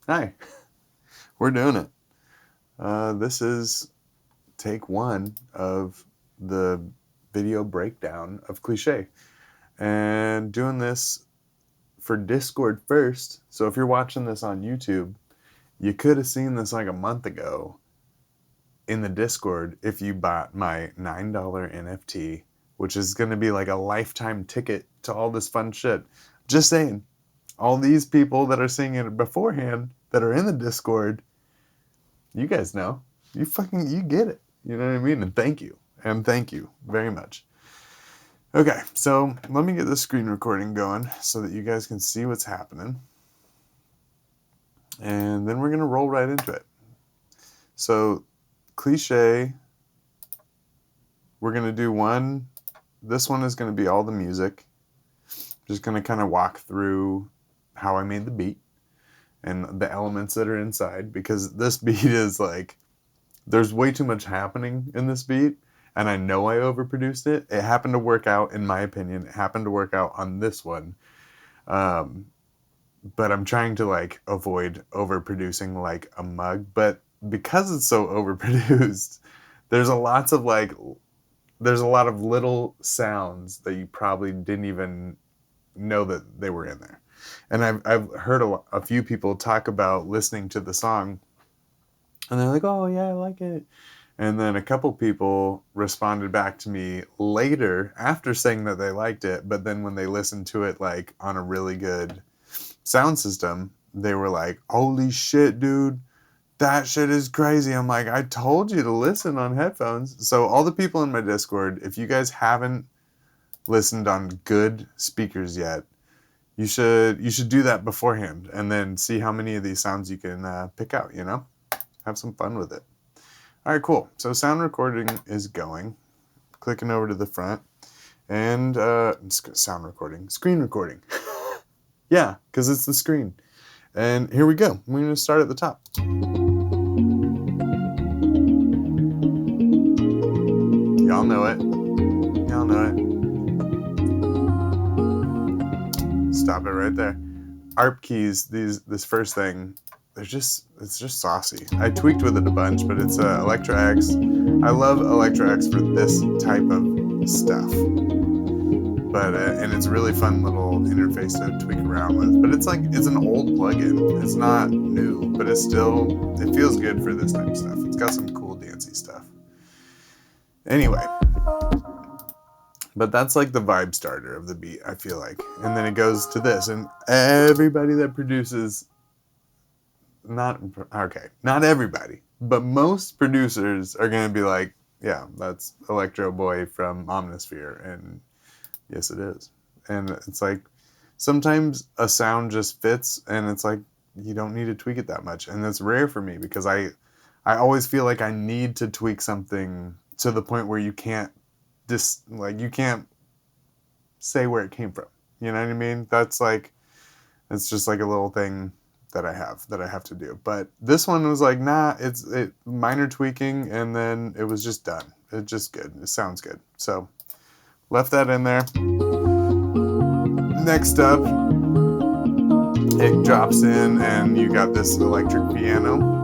Hi, we're doing it. This is take one of the video breakdown of Cliché. And doing this for Discord first. So if you're watching this on YouTube, you could have seen this like a month ago in the Discord if you bought my $9 NFT, which is going to be like a lifetime ticket to all this fun shit. Just saying, all these people that are seeing it beforehand that are in the Discord, you guys know. You get it. You know what I mean? And thank you. And thank you very much. Okay, so let me get the screen recording going so that you guys can see what's happening. And then we're going to roll right into it. So, Cliché, we're going to do one. This one is going to be all the music. Just going to kind of walk through how I made the beat and the elements that are inside, because this beat is like, there's way too much happening in this beat, and I know I overproduced it. It happened to work out, in my opinion. It happened to work out on this one. But I'm trying to like avoid overproducing like a mug. But because it's so overproduced, there's a lot of little sounds that you probably didn't even know that they were in there. And I've heard a few people talk about listening to the song, and they're like, "Oh yeah, I like it." And then a couple people responded back to me later after saying that they liked it, but then when they listened to it like on a really good sound system, they were like, "Holy shit, dude, that shit is crazy." I'm like, "I told you to listen on headphones." So all the people in my Discord, if you guys haven't listened on good speakers yet, you should do that beforehand and then see how many of these sounds you can pick out, have some fun with it. All right, cool. So sound recording is going. Clicking over to the front, and screen recording. Yeah, because it's the screen. And here we go. We're going to start at the top. Y'all know it. Y'all know it. Stop it right there. ARP keys, this first thing, it's just saucy. I tweaked with it a bunch, but it's Electra X. I love Electra X for this type of stuff. But and it's a really fun little interface to tweak around with. But it's an old plugin. It's not new, but it feels good for this type of stuff. It's got some cool dancey stuff. Anyway, but that's like the vibe starter of the beat, I feel like. And then it goes to this, and everybody that produces, not everybody, but most producers are going to be like, yeah, that's Electro Boy from Omnisphere, and yes, it is. And it's like, sometimes a sound just fits, and it's like, you don't need to tweak it that much. And that's rare for me, because I always feel like I need to tweak something to the point where you can't you can't say where it came from. You know what I mean? It's just like a little thing that I have to do. But this one was like, nah, it's minor tweaking, and then it was just done. It's just good. It sounds good. So left that in there. Next up, it drops in, and you got this electric piano.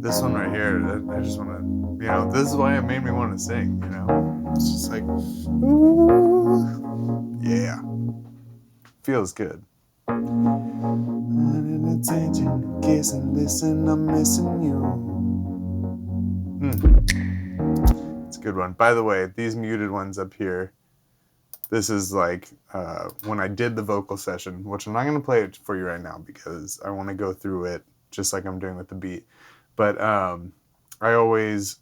This one right here, I just want to, this is why it made me want to sing, It's just like, ooh, yeah. Feels good. Attention, kiss and listen, I'm missing you. It's a good one. By the way, these muted ones up here, this is like when I did the vocal session, which I'm not going to play it for you right now because I want to go through it just like I'm doing with the beat. But I always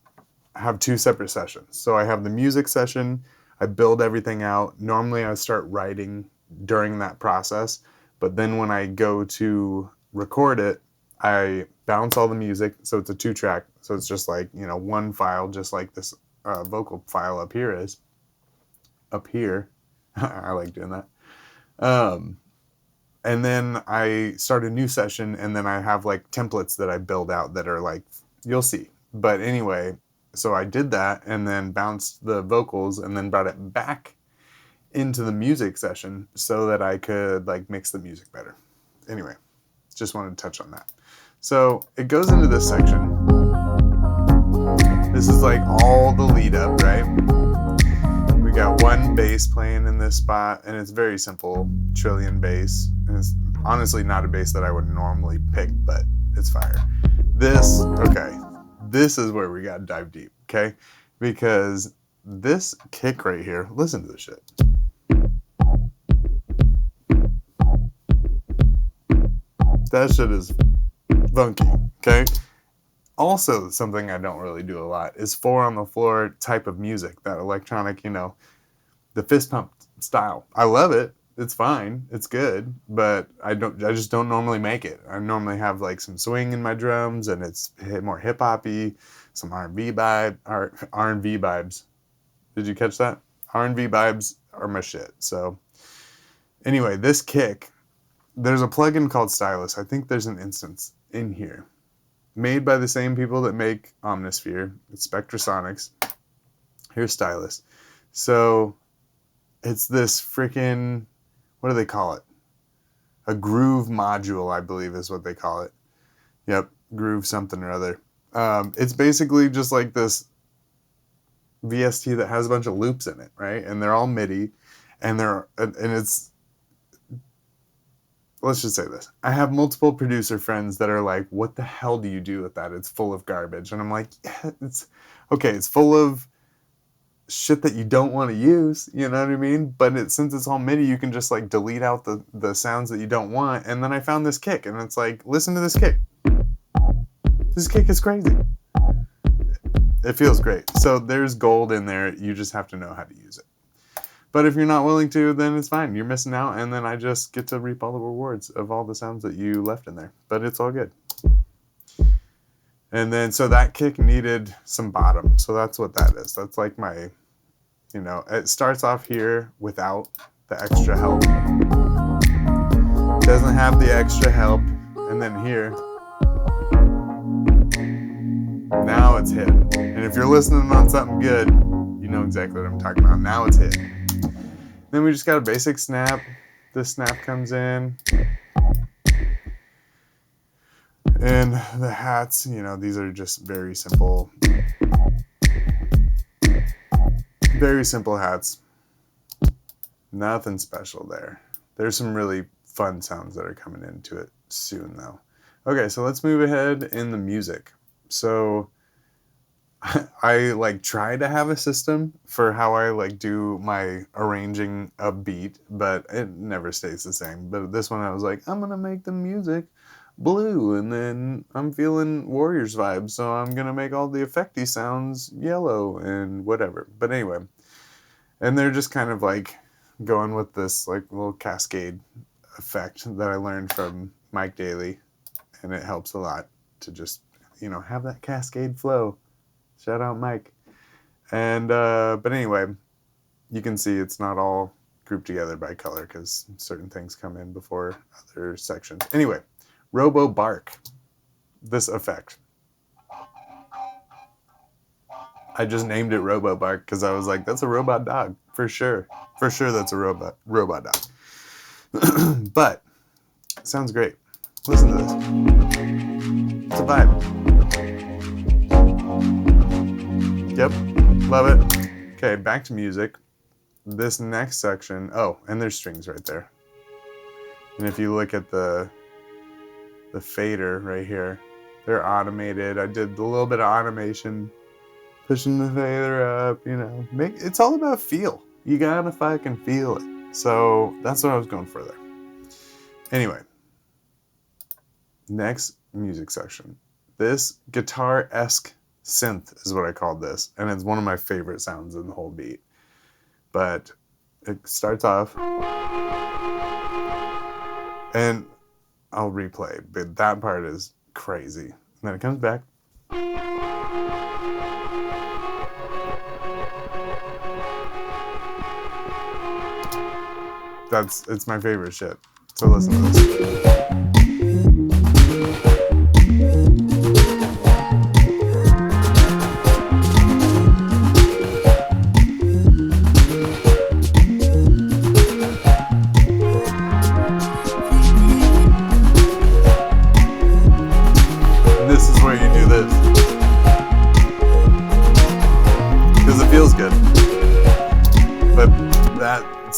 have two separate sessions. So I have the music session. I build everything out. Normally I start writing during that process. But then when I go to record it, I bounce all the music. So it's a 2-track. So it's just like, one file, just like this vocal file up here is. Up here. I like doing that. And then I start a new session, and then I have like templates that I build out that are like, you'll see. But anyway, so I did that and then bounced the vocals and then brought it back into the music session so that I could like mix the music better. Anyway, just wanted to touch on that. So it goes into this section. This is like all the lead up, right? We got one bass playing in this spot, and it's very simple, trillion bass. And it's honestly not a bass that I would normally pick, but it's fire. This is where we gotta dive deep, okay? Because this kick right here, listen to this shit. That shit is funky, okay? Also, something I don't really do a lot is 4 on the floor type of music, that electronic, the fist pump style. I love it. It's fine. It's good, but I just don't normally make it. I normally have like some swing in my drums, and it's more hip hoppy, some R&B vibes. Did you catch that? R&B vibes are my shit. So anyway, this kick, there's a plugin called Stylus. I think there's an instance in here made by the same people that make Omnisphere. It's Spectrasonics. Here's Stylus. So it's this freaking, what do they call it? A groove module, I believe is what they call it. Yep, groove something or other. It's basically just like this VST that has a bunch of loops in it, right? And they're all MIDI, and it's, let's just say this. I have multiple producer friends that are like, what the hell do you do with that? It's full of garbage. And I'm like, yeah, it's full of shit that you don't want to use, you know what I mean? But since it's all MIDI, you can just like delete out the sounds that you don't want. And then I found this kick, and it's like, listen to this kick. This kick is crazy. It feels great. So there's gold in there. You just have to know how to use it. But if you're not willing to, then it's fine. You're missing out, and then I just get to reap all the rewards of all the sounds that you left in there. But it's all good. And then, so that kick needed some bottom. So that's what that is. That's like my, it starts off here without the extra help. Doesn't have the extra help. And then here, now it's hit. And if you're listening on something good, you know exactly what I'm talking about. Now it's hit. Then we just got a basic snap. This snap comes in. And the hats, these are just very simple hats. Nothing special there. There's some really fun sounds that are coming into it soon, though. Okay, so let's move ahead in the music. So I try to have a system for how I do my arranging a beat, but it never stays the same. But this one I was like, I'm gonna make the music blue, and then I'm feeling Warriors vibes, so I'm gonna make all the effecty sounds yellow and whatever. But anyway, and they're just kind of going with this little cascade effect that I learned from Mike Daly, and it helps a lot to just have that cascade flow. Shout out Mike. And but anyway, you can see it's not all grouped together by color because certain things come in before other sections. Anyway, Robo Bark, this effect. I just named it Robo Bark because I was like, that's a robot dog, for sure. For sure that's a robot dog. But it sounds great. Listen to this. It's a vibe. Yep, love it. Okay, back to music. This next section, and there's strings right there. And if you look at the fader right here, they're automated. I did a little bit of automation, pushing the fader up, it's all about feel. You gotta fucking feel it. So that's what I was going for there. Anyway, next music section. This guitar-esque synth is what I called this, and it's one of my favorite sounds in the whole beat. But it starts off, and I'll replay, but that part is crazy. And then it comes back. It's my favorite shit. So listen to this.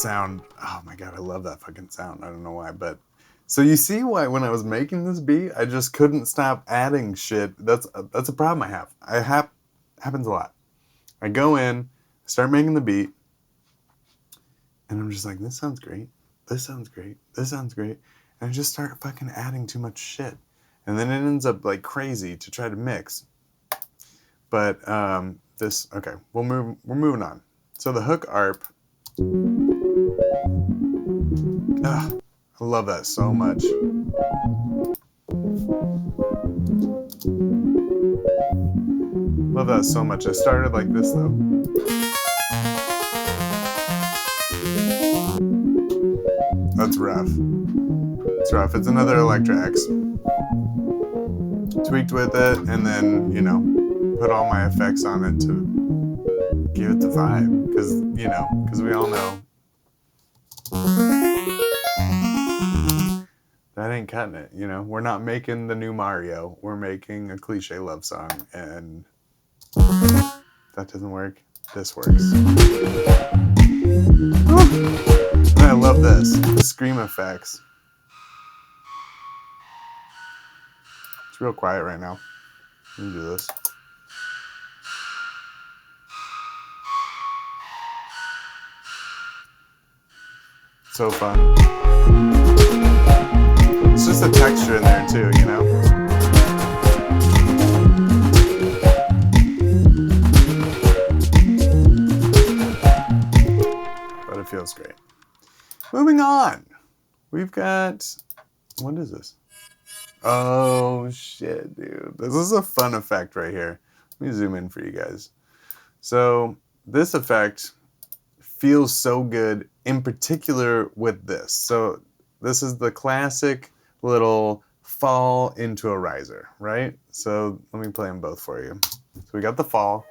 sound, oh my God, I love that fucking sound. I don't know why, but so you see why when I was making this beat, I just couldn't stop adding shit. That's a problem I have. Happens a lot. I go in, start making the beat, and I'm just like, this sounds great. This sounds great. This sounds great. And I just start fucking adding too much shit. And then it ends up like crazy to try to mix. But okay, we're moving on. So the hook arp, I love that so much. Love that so much. I started like this though. That's rough. It's rough. It's another Electra-X. Tweaked with it, and then, you know, put all my effects on it to give it the vibe. Because we all know that ain't cutting it, you know? We're not making the new Mario. We're making a Cliché love song, and that doesn't work. This works. And I love this. The scream effects. It's real quiet right now. Let me do this. So fun. It's just a texture in there too, you know? But it feels great. Moving on. We've got, what is this? Oh shit, dude. This is a fun effect right here. Let me zoom in for you guys. So this effect feels so good, in particular with this. So this is the classic little fall into a riser, right? So let me play them both for you. So we got the fall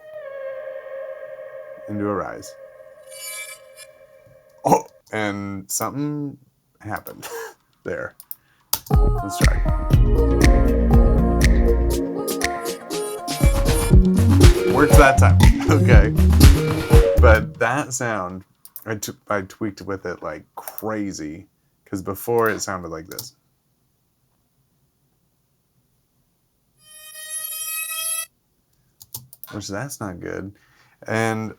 into a rise. Oh, and something happened there. Let's try. Works that time. Okay. But that sound, I tweaked with it like crazy, because before it sounded like this. Which that's not good. And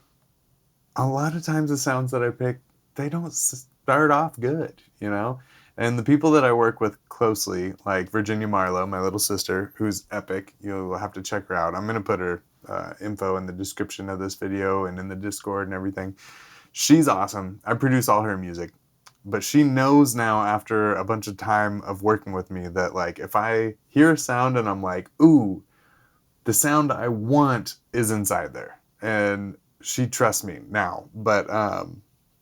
a lot of times the sounds that I pick, they don't start off good, you know? And the people that I work with closely, like Virginia Marlo, my little sister, who's epic, you'll have to check her out. I'm going to put her info in the description of this video and in the Discord and everything. She's awesome. I produce all her music. But she knows now, after a bunch of time of working with me, that like if I hear a sound and I'm like, ooh, the sound I want is inside there. And she trusts me now. But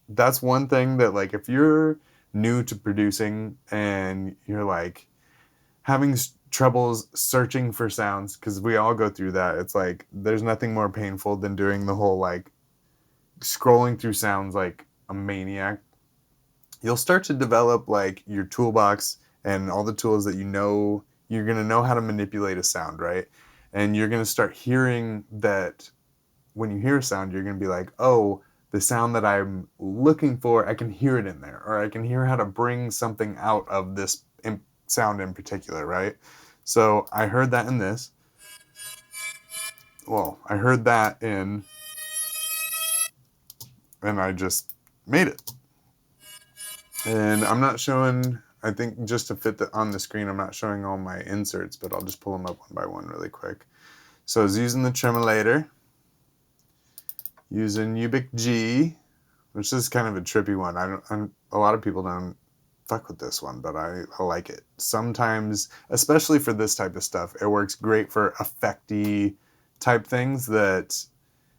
that's one thing that, like, if you're new to producing and you're like having troubles searching for sounds, because we all go through that, it's like there's nothing more painful than doing the whole like scrolling through sounds like a maniac. You'll start to develop like your toolbox and all the tools that you know. You're going to know how to manipulate a sound, right? And you're going to start hearing that when you hear a sound, you're going to be like, oh, the sound that I'm looking for, I can hear it in there, or I can hear how to bring something out of this sound in particular, right? So I heard that in this. Well, I heard that in, and I just made it. And I'm not showing, I think just to fit on the screen, I'm not showing all my inserts, but I'll just pull them up one by one really quick. So I was using the tremolator, using Ubic G, which is kind of a trippy one. A lot of people don't fuck with this one, but I like it. Sometimes, especially for this type of stuff, it works great for effecty type things that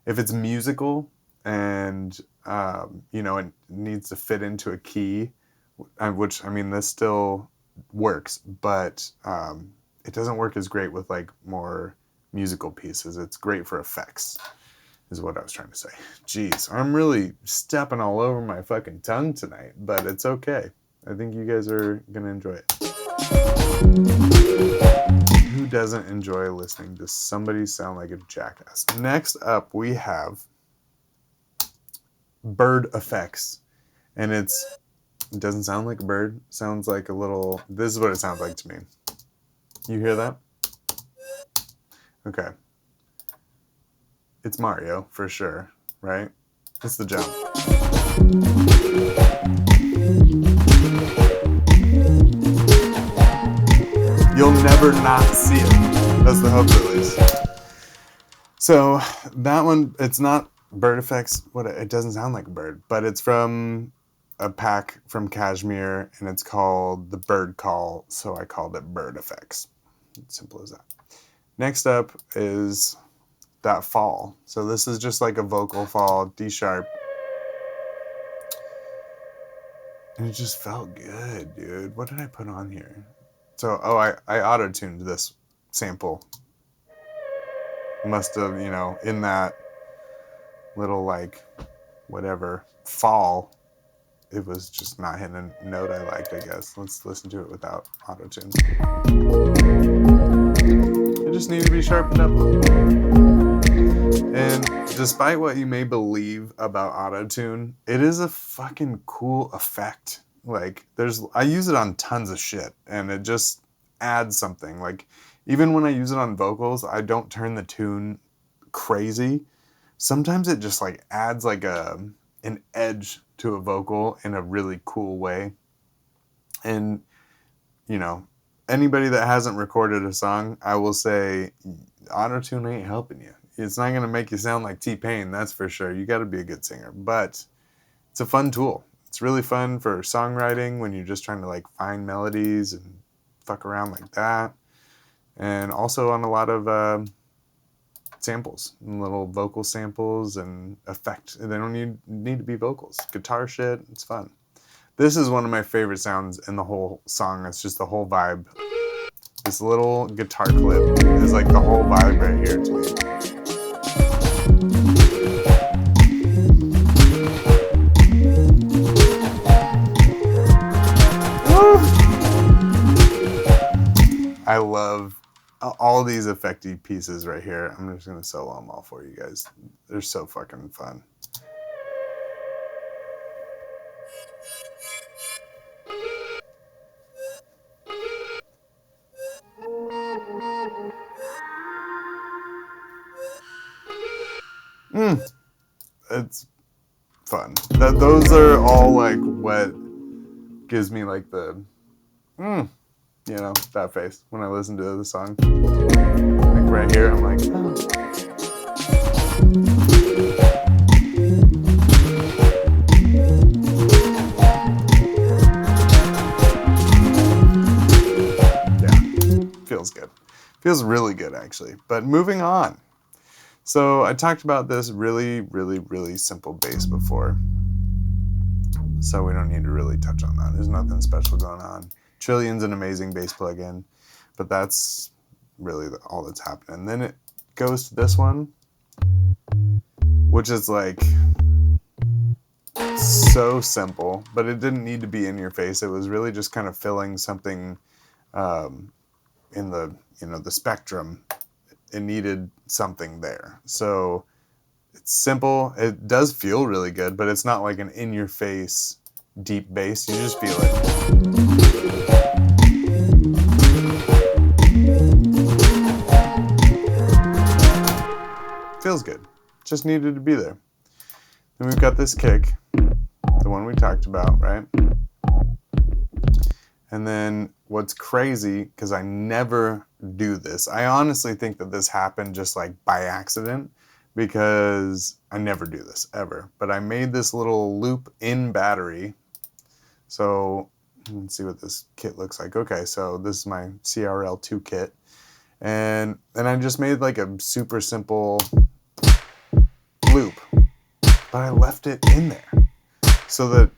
if it's musical and it needs to fit into a key, which, I mean, this still works, but it doesn't work as great with like more musical pieces. It's great for effects, is what I was trying to say. Jeez, I'm really stepping all over my fucking tongue tonight, but it's okay. I think you guys are gonna enjoy it. Who doesn't enjoy listening to somebody sound like a jackass? Next up, we have bird effects. And it doesn't sound like a bird. It sounds like a little, this is what it sounds like to me. You hear that? Okay. It's Mario, for sure, right? It's the jump. You'll never not see it. That's the hope, at least. So that one, it's not Bird Effects. It doesn't sound like a bird, but it's from a pack from Kashmir, and it's called the Bird Call, so I called it Bird Effects. Simple as that. Next up is that fall. So this is just like a vocal fall, D sharp. And it just felt good, dude. What did I put on here? So, I auto-tuned this sample. Must have, in that little, like, whatever, fall, it was just not hitting a note I liked, I guess. Let's listen to it without auto-tune. It just needed to be sharpened up a little bit. And despite what you may believe about auto-tune, it is a fucking cool effect. Like, I use it on tons of shit, and it just adds something. Like, even when I use it on vocals, I don't turn the tune crazy. Sometimes it just, like, adds, like, an edge to a vocal in a really cool way. And, anybody that hasn't recorded a song, I will say, auto-tune ain't helping you. It's not going to make you sound like T-Pain, that's for sure. You got to be a good singer. But it's a fun tool. It's really fun for songwriting when you're just trying to like find melodies and fuck around like that. And also on a lot of samples, little vocal samples and effect. They don't need to be vocals. Guitar shit, it's fun. This is one of my favorite sounds in the whole song. It's just the whole vibe. This little guitar clip is like the whole vibe right here to me. I love all these effecty pieces right here. I'm just going to solo them all for you guys. They're so fucking fun. It's fun. Those are all like what gives me like the, that face when I listen to the song. Like right here, I'm like, oh. Yeah, feels good. Feels really good, actually. But moving on. So I talked about this really, really, really simple bass before. So we don't need to really touch on that. There's nothing special going on. Trillion's an amazing bass plugin, but that's really all that's happening. And then it goes to this one, which is like so simple, but it didn't need to be in your face. It was really just kind of filling something in the the spectrum. It needed something there. So it's simple. It does feel really good, but it's not like an in-your-face deep bass. You just feel it. Feels good. Just needed to be there. Then we've got this kick, the one we talked about, right? And then what's crazy, because I never do this, I honestly think that this happened just like by accident, because I never do this ever. But I made this little loop in battery. So let's see what this kit looks like. Okay, so this is my CRL2 kit. And then I just made like a super simple loop. But I left it in there so that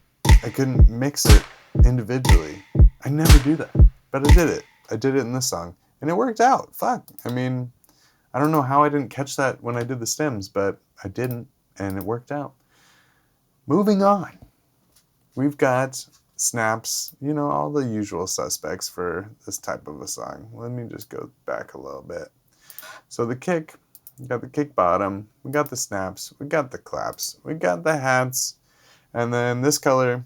I couldn't mix it individually. I never do that, but I did it. I did it in this song, and it worked out. Fuck. I mean, I don't know how I didn't catch that when I did the stems, but I didn't, and it worked out. Moving on. We've got snaps, all the usual suspects for this type of a song. Let me just go back a little bit. So the kick, we got the kick bottom, we got the snaps, we got the claps, we got the hats, And then this color,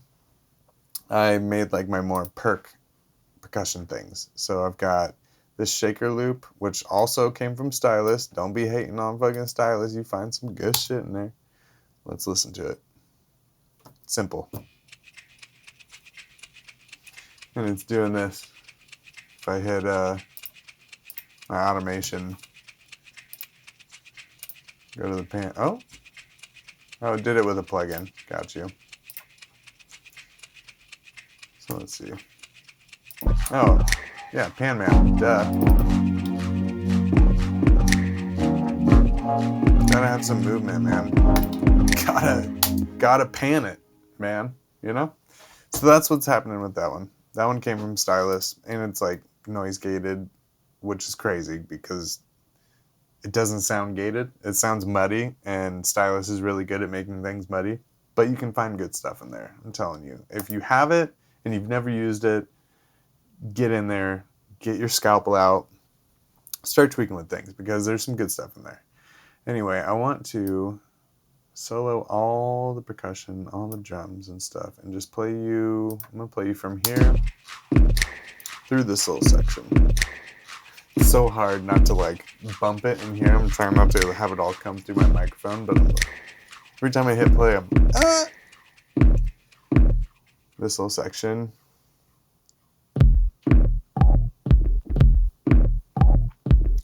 I made like my more percussion things. So I've got this shaker loop, which also came from Stylus. Don't be hating on fucking Stylus. You find some good shit in there. Let's listen to it. Simple. And it's doing this. If I hit my automation, go to the pan. Oh, it did it with a plugin. Got you. So let's see. Oh, yeah, Pan Man. Duh. Gotta have some movement, man. Gotta pan it, man. You know? So that's what's happening with that one. That one came from Stylus, and it's like noise gated, which is crazy because it doesn't sound gated. It sounds muddy, and Stylus is really good at making things muddy. But you can find good stuff in there, I'm telling you. If you have it and you've never used it, get in there, get your scalpel out, start tweaking with things because there's some good stuff in there. Anyway, I want to solo all the percussion, all the drums and stuff, and just play you. I'm gonna play you from here through this little section. It's so hard not to like bump it in here. I'm trying not to have it all come through my microphone, but every time I hit play, I'm this little section.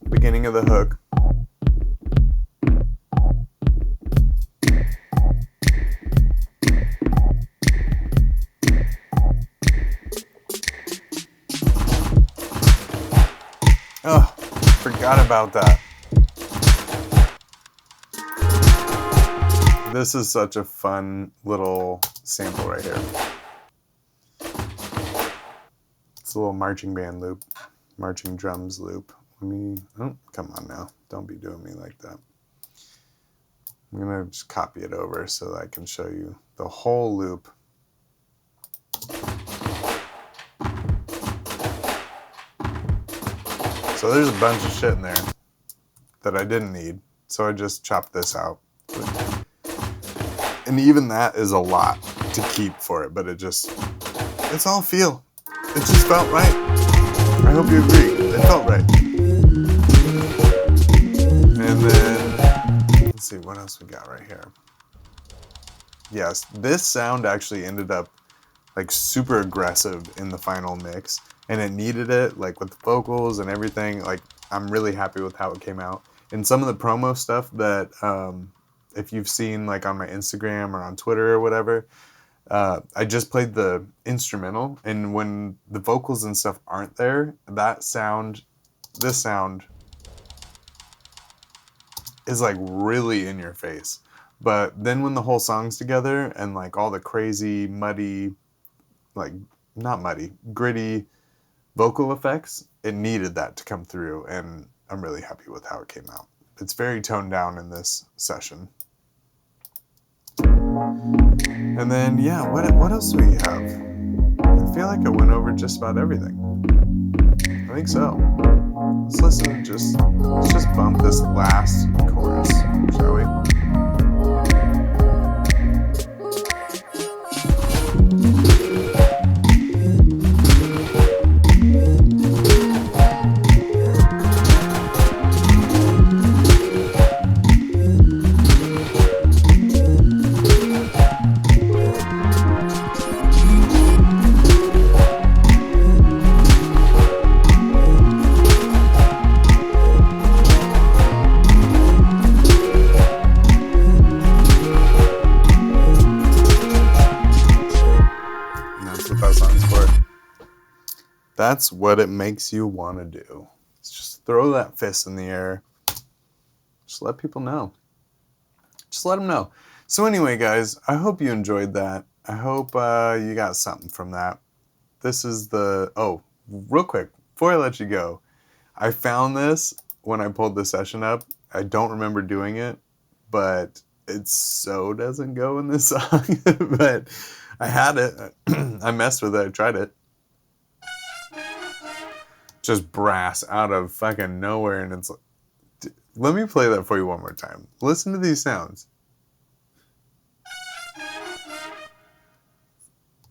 Beginning of the hook. Oh, forgot about that. This is such a fun little sample right here. It's a little marching band loop, marching drums loop. Oh, come on now. Don't be doing me like that. I'm gonna just copy it over so that I can show you the whole loop. So there's a bunch of shit in there that I didn't need, so I just chopped this out. And even that is a lot to keep for it, but it's all feel. It just felt right. I hope you agree. It felt right. And then, let's see, what else we got right here? Yes, this sound actually ended up like super aggressive in the final mix, and it needed it, like with the vocals and everything. Like, I'm really happy with how it came out. And some of the promo stuff that, if you've seen like on my Instagram or on Twitter or whatever, I just played the instrumental, and when the vocals and stuff aren't there, this sound is like really in your face. But then when the whole song's together and like all the crazy, muddy, like not muddy, gritty vocal effects, it needed that to come through, and I'm really happy with how it came out. It's very toned down in this session. And then, yeah, what else do we have? I feel like I went over just about everything. I think so. Let's just bump this last chorus, shall we? That's what it makes you want to do. Just throw that fist in the air. Just let people know. Just let them know. So anyway, guys, I hope you enjoyed that. I hope you got something from that. This is real quick, before I let you go, I found this when I pulled the session up. I don't remember doing it, but it so doesn't go in this song. But I had it. I messed with it. I tried it. Just brass out of fucking nowhere, and it's like, let me play that for you one more time. Listen to these sounds.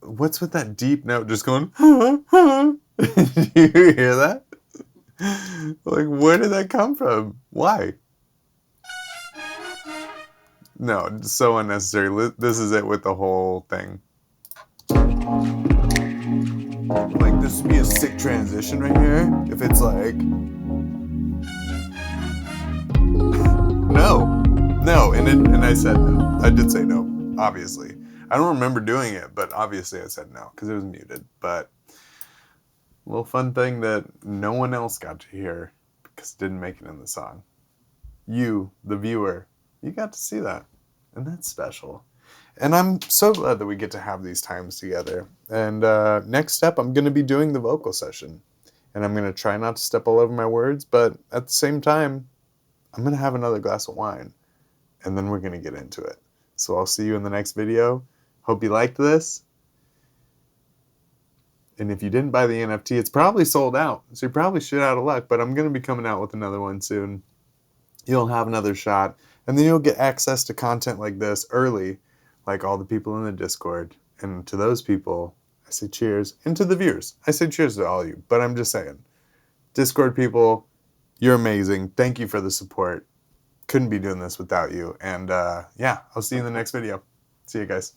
What's with that deep note just going, huh, huh? Do you hear that? Like, where did that come from? Why? No, it's so unnecessary. This is it with the whole thing. Like, this would be a sick transition right here if it's like, no, no, and I said no. I did say no, obviously. I don't remember doing it, but obviously I said no because it was muted. But a little fun thing that no one else got to hear because it didn't make it in the song. You, the viewer, you got to see that, and that's special. And I'm so glad that we get to have these times together. And next step, I'm going to be doing the vocal session. And I'm going to try not to step all over my words, but at the same time, I'm going to have another glass of wine. And then we're going to get into it. So I'll see you in the next video. Hope you liked this. And if you didn't buy the NFT, it's probably sold out. So you're probably shit out of luck, but I'm going to be coming out with another one soon. You'll have another shot. And then you'll get access to content like this early, like all the people in the Discord. And to those people, I say cheers. And to the viewers, I say cheers to all of you. But I'm just saying, Discord people, you're amazing. Thank you for the support. Couldn't be doing this without you. And yeah, I'll see you in the next video. See you guys.